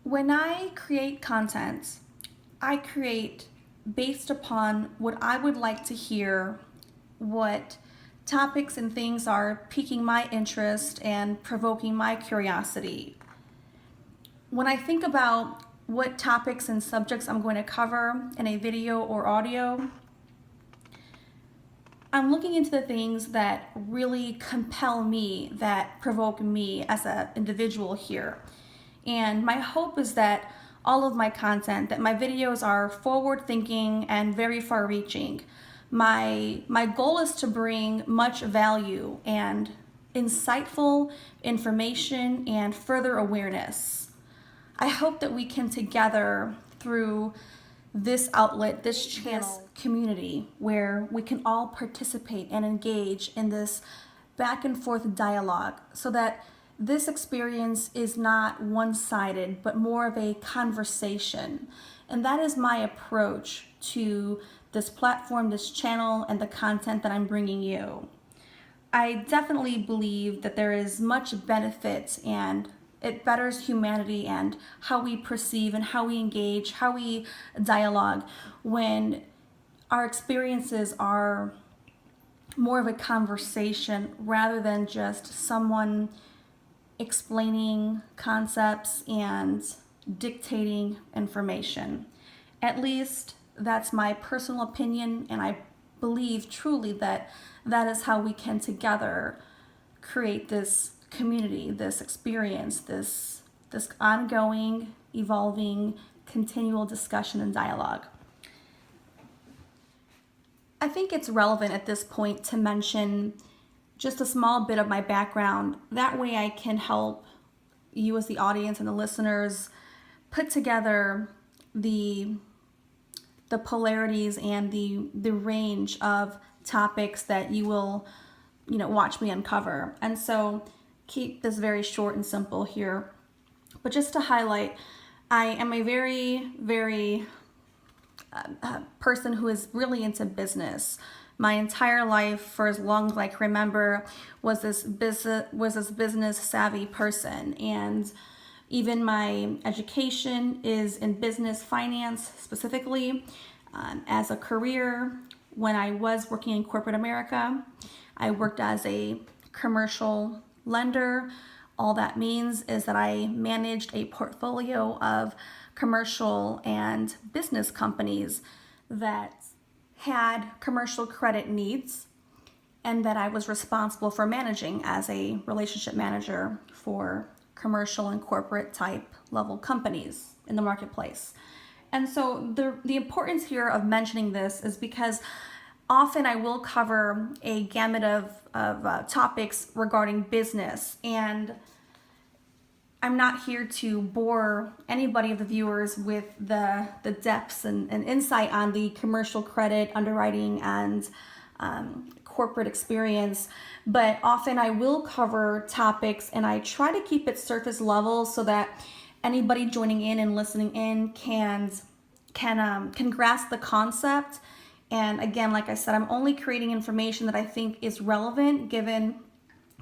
When I create content, I create based upon what I would like to hear, what topics and things are piquing my interest and provoking my curiosity. When I think about what topics and subjects I'm going to cover in a video or audio, I'm looking into the things that really compel me, that provoke me as an individual here. And my hope is that all of my content, that my videos are forward thinking and very far reaching. My goal is to bring much value and insightful information and further awareness. I hope that we can together, through this outlet, this channel, community, where we can all participate and engage in this back and forth dialogue so that this experience is not one-sided, but more of a conversation. And that is my approach to this platform, this channel, and the content that I'm bringing you. I definitely believe that there is much benefit, and it betters humanity and how we perceive and how we engage, how we dialogue when our experiences are more of a conversation rather than just someone explaining concepts and dictating information. At least that's my personal opinion, and I believe truly that that is how we can together create this community, this experience, this ongoing, evolving, continual discussion and dialogue. I think it's relevant at this point to mention just a small bit of my background. That way I can help you as the audience and the listeners put together the polarities and the range of topics that you will, watch me uncover. And so keep this very short and simple here. But just to highlight, I am a very, very person who is really into business. My entire life, for as long as I can remember, was this business savvy person, and even my education is in business finance specifically. As a career, when I was working in corporate America, I worked as a commercial lender. All that means is that I managed a portfolio of commercial and business companies that had commercial credit needs, and that I was responsible for managing as a relationship manager for commercial and corporate type level companies in the marketplace. And so the importance here of mentioning this is because often I will cover a gamut of topics regarding business, and I'm not here to bore anybody of the viewers with the depths and insight on the commercial credit underwriting and corporate experience, but often I will cover topics and I try to keep it surface level so that anybody joining in and listening in can grasp the concept. And again, like I said, I'm only creating information that I think is relevant given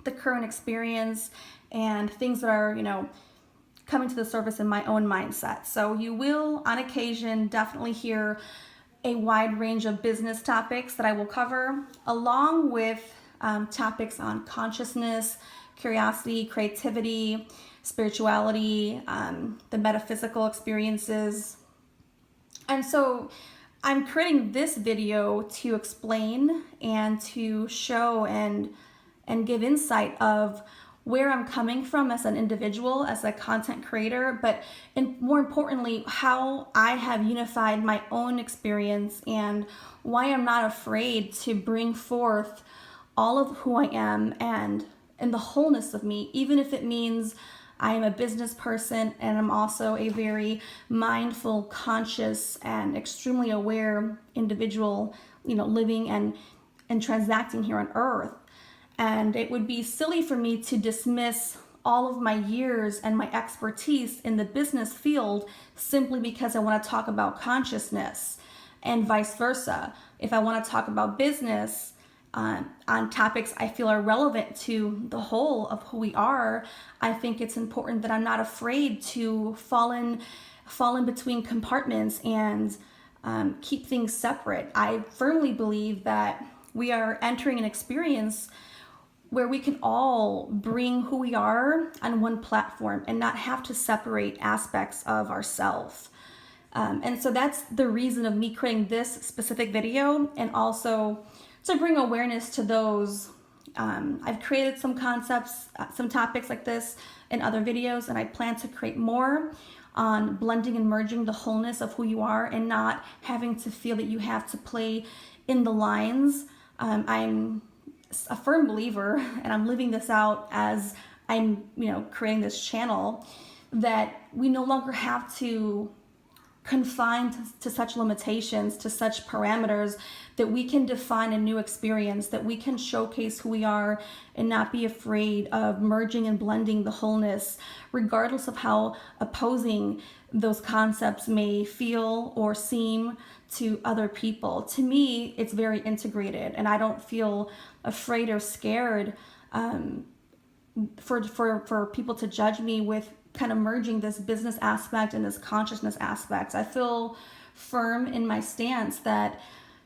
the current experience and things that are, coming to the surface in my own mindset. So you will, on occasion, definitely hear a wide range of business topics that I will cover, along with topics on consciousness, curiosity, creativity, spirituality, the metaphysical experiences. And so I'm creating this video to explain and to show and give insight of where I'm coming from as an individual, as a content creator, but more importantly, how I have unified my own experience and why I'm not afraid to bring forth all of who I am and the wholeness of me, even if it means I am a business person and I'm also a very mindful, conscious, and extremely aware individual, living and transacting here on earth. And it would be silly for me to dismiss all of my years and my expertise in the business field simply because I want to talk about consciousness, and vice versa. If I want to talk about business, on topics I feel are relevant to the whole of who we are, I think it's important that I'm not afraid to fall in between compartments and keep things separate. I firmly believe that we are entering an experience where we can all bring who we are on one platform and not have to separate aspects of ourselves. And so that's the reason of me creating this specific video, and also to bring awareness to those. I've created some concepts, some topics like this in other videos, and I plan to create more on blending and merging the wholeness of who you are and not having to feel that you have to play in the lines. I'm a firm believer, and I'm living this out as I'm, creating this channel, that we no longer have to confine to such limitations, to such parameters, that we can define a new experience, that we can showcase who we are and not be afraid of merging and blending the wholeness, regardless of how opposing those concepts may feel or seem to other people. To me, it's very integrated, and I don't feel afraid or scared for people to judge me with kind of merging this business aspect and this consciousness aspect. I feel firm in my stance that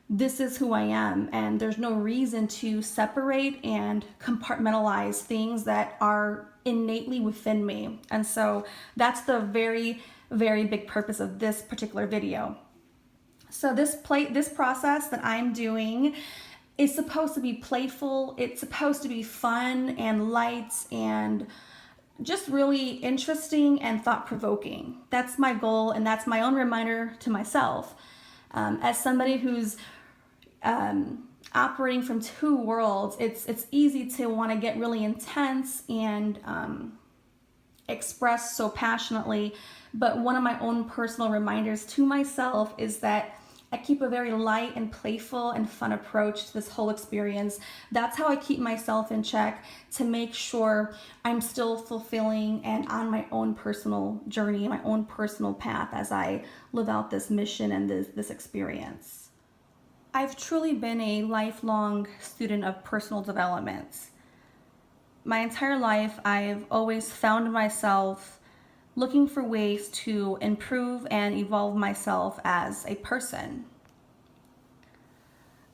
this is who I am, and there's no reason to separate and compartmentalize things that are innately within me. And so that's the very, very big purpose of this particular video. So this process that I'm doing is supposed to be playful. It's supposed to be fun and light and just really interesting and thought-provoking. That's my goal, and that's my own reminder to myself. As somebody who's operating from two worlds, it's easy to want to get really intense and express so passionately. But one of my own personal reminders to myself is that I keep a very light and playful and fun approach to this whole experience. That's how I keep myself in check, to make sure I'm still fulfilling and on my own personal journey, my own personal path as I live out this mission and this experience. I've truly been a lifelong student of personal development. My entire life, I've always found myself looking for ways to improve and evolve myself as a person.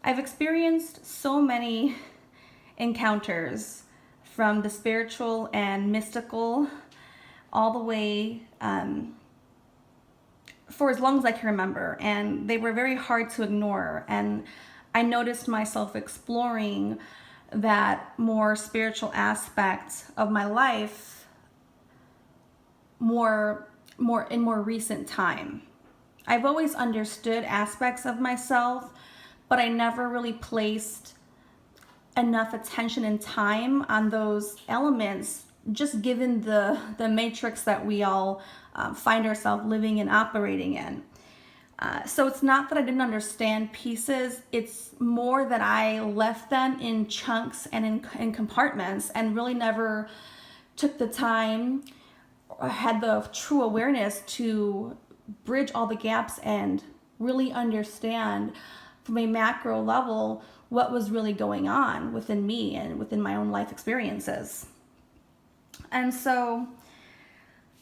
I've experienced so many encounters, from the spiritual and mystical all the way for as long as I can remember, and they were very hard to ignore. And I noticed myself exploring that more spiritual aspect of my life more in more recent time. I've always understood aspects of myself, but I never really placed enough attention and time on those elements, just given the matrix that we all find ourselves living and operating in. So it's not that I didn't understand pieces, it's more that I left them in chunks and in compartments, and really never took the time or had the true awareness to bridge all the gaps and really understand from a macro level what was really going on within me and within my own life experiences. And so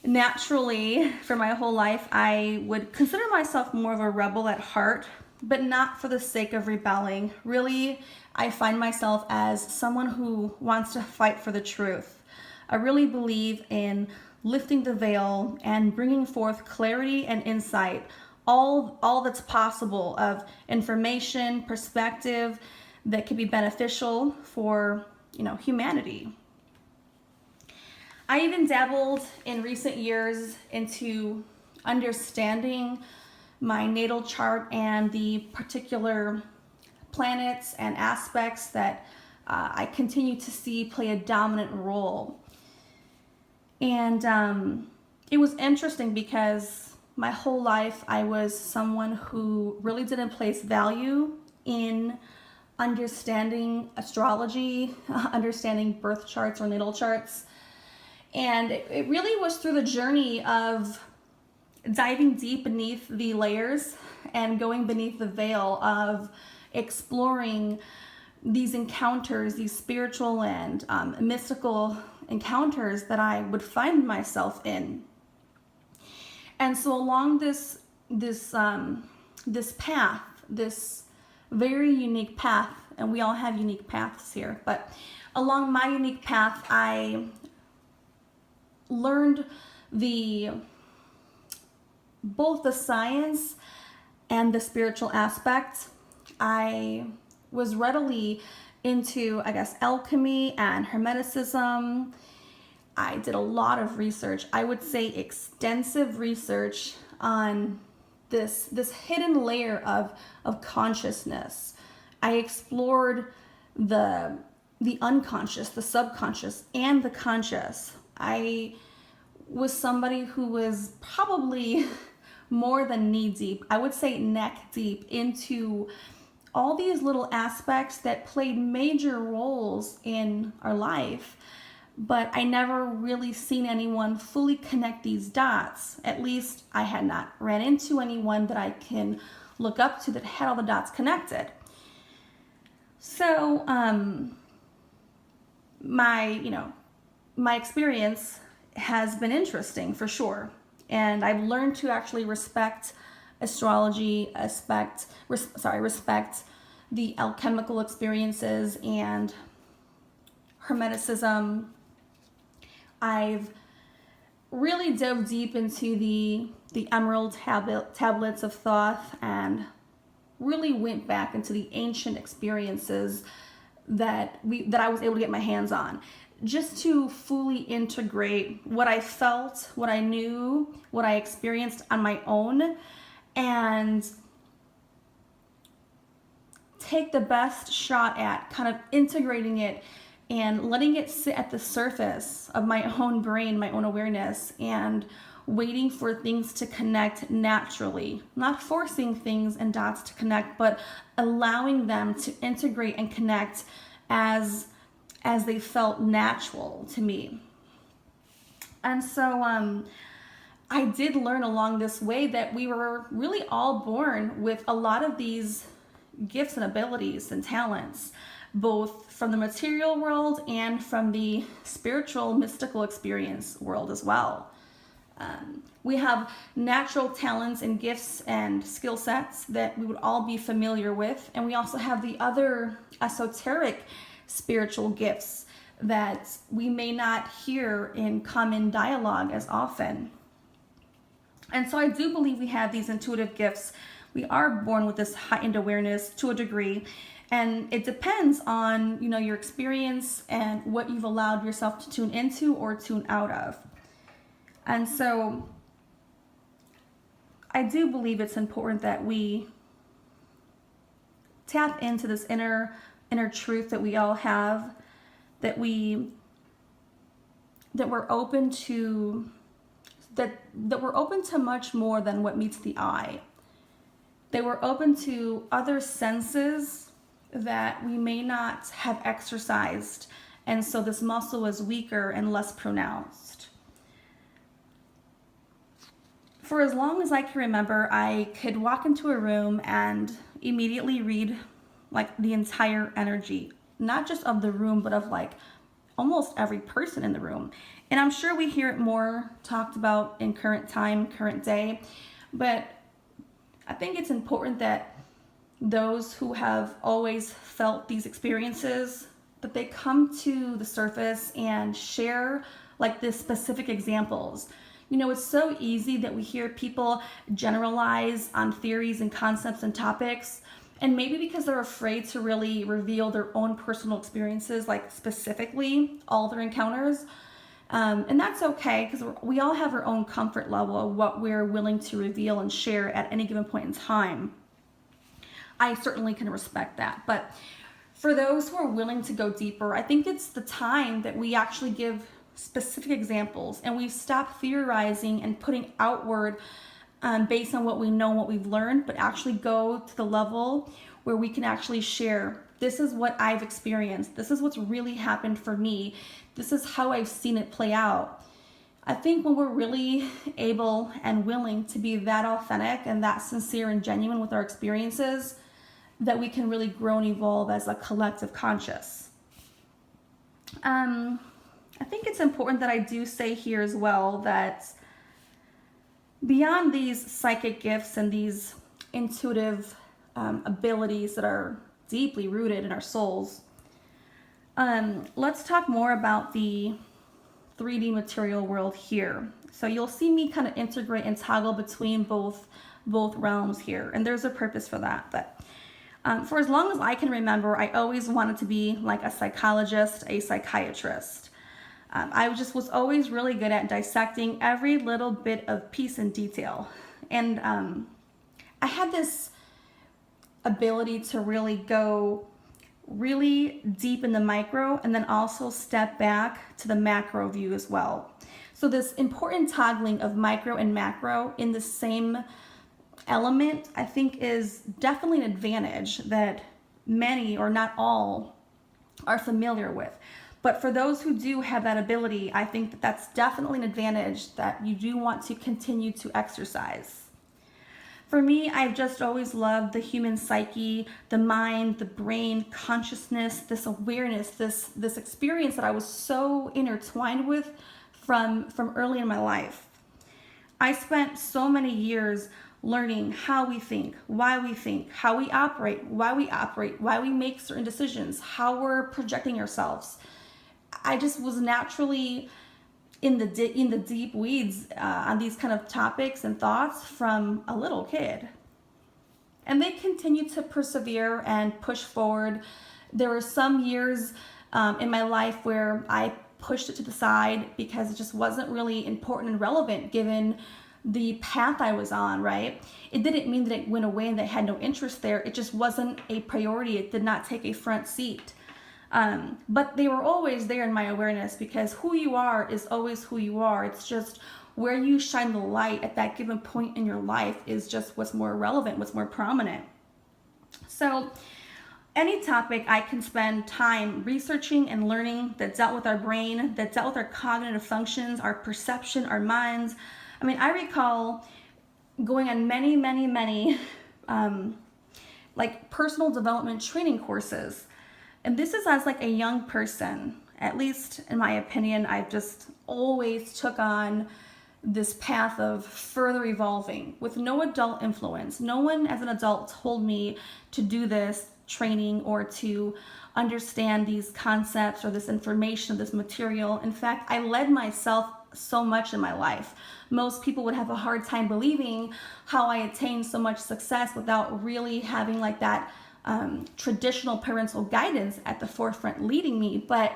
naturally, for my whole life, I would consider myself more of a rebel at heart, but not for the sake of rebelling. Really, I find myself as someone who wants to fight for the truth. I really believe in lifting the veil and bringing forth clarity and insight, all that's possible of information, perspective that could be beneficial for, humanity. I even dabbled in recent years into understanding my natal chart and the particular planets and aspects that I continue to see play a dominant role. And it was interesting because my whole life I was someone who really didn't place value in understanding astrology, understanding birth charts or natal charts. And it really was through the journey of diving deep beneath the layers and going beneath the veil of exploring these encounters, these spiritual and mystical encounters that I would find myself in. And so along this path, this very unique path, and we all have unique paths here, but along my unique path, I learned both the science and the spiritual aspect. I was readily into, I guess, alchemy and hermeticism. I did a lot of research. I would say extensive research on this hidden layer of consciousness. I explored the unconscious, the subconscious, and the conscious. I was somebody who was probably more than knee deep, I would say neck deep, into all these little aspects that played major roles in our life. But I never really seen anyone fully connect these dots. At least I had not ran into anyone that I can look up to that had all the dots connected. So my experience has been interesting for sure. And I've learned to actually respect astrology, respect the alchemical experiences and hermeticism. I've really dove deep into the emerald tablets of Thoth and really went back into the ancient experiences that I was able to get my hands on, just to fully integrate what I felt, what I knew, what I experienced on my own, and take the best shot at kind of integrating it and letting it sit at the surface of my own brain, my own awareness, and waiting for things to connect naturally, not forcing things and dots to connect, but allowing them to integrate and connect as they felt natural to me. And so I did learn along this way that we were really all born with a lot of these gifts and abilities and talents, both from the material world and from the spiritual, mystical experience world as well. We have natural talents and gifts and skill sets that we would all be familiar with, and we also have the other esoteric spiritual gifts that we may not hear in common dialogue as often. And so I do believe we have these intuitive gifts. We are born with this heightened awareness to a degree, and it depends on, your experience and what you've allowed yourself to tune into or tune out of. And so I do believe it's important that we tap into this inner truth that we all have, that we're open to, that we're open to much more than what meets the eye. That we're open to other senses that we may not have exercised, and so this muscle is weaker and less pronounced. For as long as I can remember, I could walk into a room and immediately read the entire energy, not just of the room, but of almost every person in the room. And I'm sure we hear it more talked about in current time, current day, but I think it's important that those who have always felt these experiences, that they come to the surface and share the specific examples. It's so easy that we hear people generalize on theories and concepts and topics, and maybe because they're afraid to really reveal their own personal experiences, specifically all their encounters. And that's okay, because we all have our own comfort level of what we're willing to reveal and share at any given point in time. I certainly can respect that. But for those who are willing to go deeper, I think it's the time that we actually give specific examples and we stop theorizing and putting outward based on what we know and what we've learned, but actually go to the level where we can actually share, this is what I've experienced, this is what's really happened for me, this is how I've seen it play out. I think when we're really able and willing to be that authentic and that sincere and genuine with our experiences, that we can really grow and evolve as a collective conscious. I think it's important that I do say here as well that beyond these psychic gifts and these intuitive abilities that are deeply rooted in our souls, let's talk more about the 3D material world here. So you'll see me kind of integrate and toggle between both realms here, and there's a purpose for that. But for as long as I can remember, I always wanted to be like a psychologist, a psychiatrist. I was always really good at dissecting every little bit of piece and detail. And I had this ability to really go really deep in the micro and then also step back to the macro view as well. So this important toggling of micro and macro in the same element, I think, is definitely an advantage that many or not all are familiar with. But for those who do have that ability, I think that that's definitely an advantage that you do want to continue to exercise. For me, I've just always loved the human psyche, the mind, the brain, consciousness, this awareness, this experience that I was so intertwined with from early in my life. I spent so many years learning how we think, how we operate, why we make certain decisions, how we're projecting ourselves. I just was naturally in the deep weeds on these kind of topics and thoughts from a little kid. And they continue to persevere and push forward. There were some years in my life where I pushed it to the side because it just wasn't really important and relevant given the path I was on, right? It didn't mean that it went away and that I had no interest there. It just wasn't a priority. It did not take a front seat. But they were always there in my awareness because who you are is always who you are. It's just where you shine the light at that given point in your life is just what's more relevant, what's more prominent. So any topic I can spend time researching and learning that dealt with our brain, that dealt with our cognitive functions, our perception, our minds. I mean, I recall going on many like personal development training courses. And this is as like a young person, at least in my opinion, I just always took on this path of further evolving with no adult influence. No one as an adult told me to do this training or to understand these concepts or this information, this material. In fact, I led myself so much in my life. Most people would have a hard time believing how I attained so much success without really having like that traditional parental guidance at the forefront leading me. But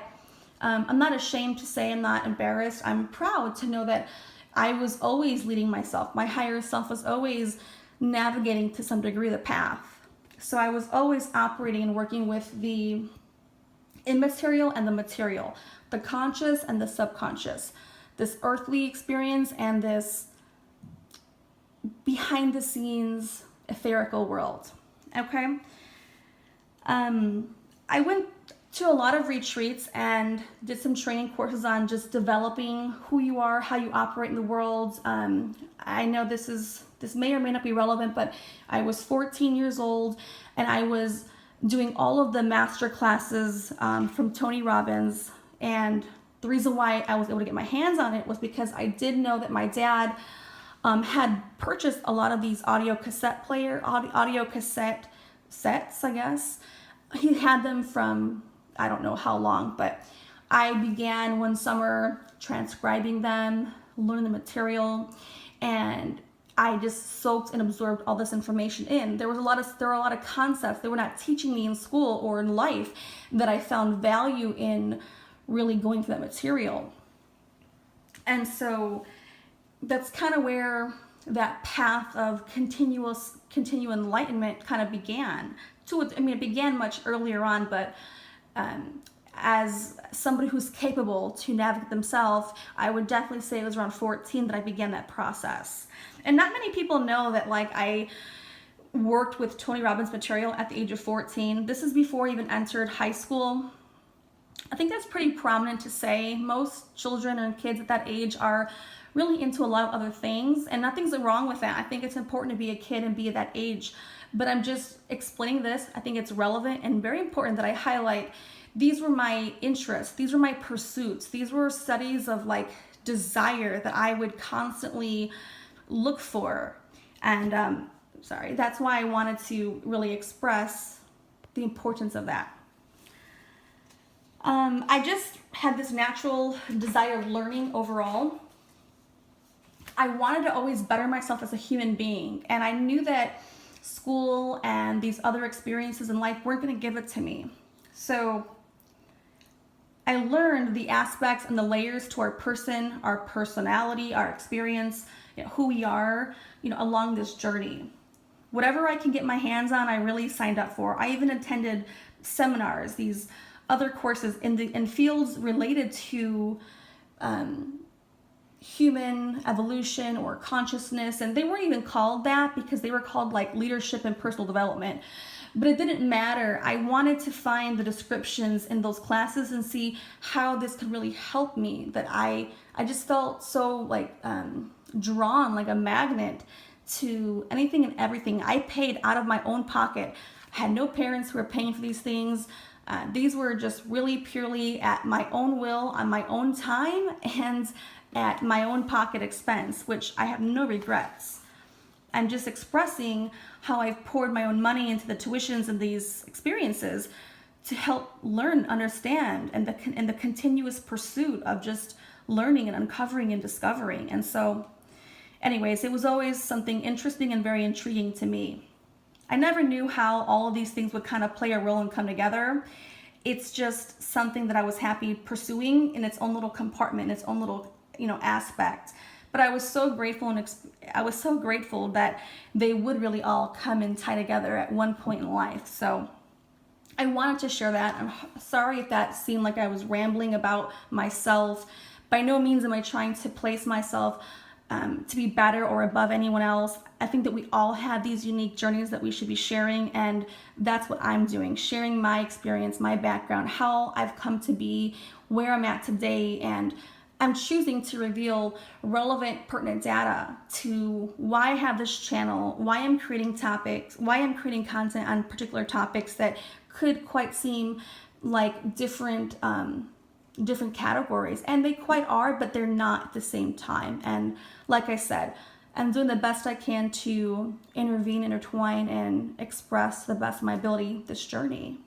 I'm not ashamed to say, I'm not embarrassed. I'm proud to know that I was always leading myself. My higher self was always navigating to some degree the path. So I was always operating and working with the immaterial and the material, the conscious and the subconscious, this earthly experience and this behind the scenes etherical world. Okay. I went to a lot of retreats and did some training courses on just developing who you are, how you operate in the world. I know this may or may not be relevant, but I was 14 years old and I was doing all of the master classes from Tony Robbins. And the reason why I was able to get my hands on it was because I did know that my dad had purchased a lot of these audio cassette sets, I guess. He had them from, I don't know how long, but I began one summer transcribing them, learning the material, and I just soaked and absorbed all this information in. There were a lot of concepts they were not teaching me in school or in life that I found value in really going through that material. And so that's kind of where that path of continual enlightenment kind of began. It began much earlier on, but as somebody who's capable to navigate themselves, I would definitely say it was around 14 that I began that process. And not many people know that like I worked with Tony Robbins material at the age of 14. This is before I even entered high school. I think that's pretty prominent to say. Most children and kids at that age are really into a lot of other things, and nothing's wrong with that. I think it's important to be a kid and be at that age. but I'm just explaining this. I think it's relevant and very important that I highlight these were my interests, these were my pursuits, these were studies of like desire that I would constantly look for. And that's why I wanted to really express the importance of that. I just had this natural desire of learning overall. I wanted to always better myself as a human being, and I knew that school and these other experiences in life weren't going to give it to me. So I learned the aspects and the layers to our person, our personality, our experience, who we are, along this journey. Whatever I can get my hands on, I really signed up for. I even attended seminars, these other courses in fields related to human evolution or consciousness, and they weren't even called that because they were called like leadership and personal development. But it didn't matter. I wanted to find the descriptions in those classes and see how this could really help me. That I just felt so like drawn like a magnet to anything and everything. I paid out of my own pocket. I had no parents who were paying for these things. These were just really purely at my own will, on my own time, and at my own pocket expense, which I have no regrets. I'm just expressing how I've poured my own money into the tuitions and these experiences to help learn, understand, and the continuous pursuit of just learning and uncovering and discovering. And so, anyways, it was always something interesting and very intriguing to me. I never knew how all of these things would kind of play a role and come together. It's just something that I was happy pursuing in its own little compartment, in its own little, aspect. But I was so grateful that they would really all come and tie together at one point in life. So I wanted to share that. I'm sorry if that seemed like I was rambling about myself. By no means am I trying to place myself to be better or above anyone else. I think that we all have these unique journeys that we should be sharing, and that's what I'm doing, sharing my experience, my background, how I've come to be where I'm at today, and I'm choosing to reveal relevant, pertinent data to why I have this channel, why I'm creating topics, why I'm creating content on particular topics that could quite seem like different categories, and they quite are, but they're not at the same time. And like I said, I'm doing the best I can to intervene, intertwine, and express the best of my ability this journey.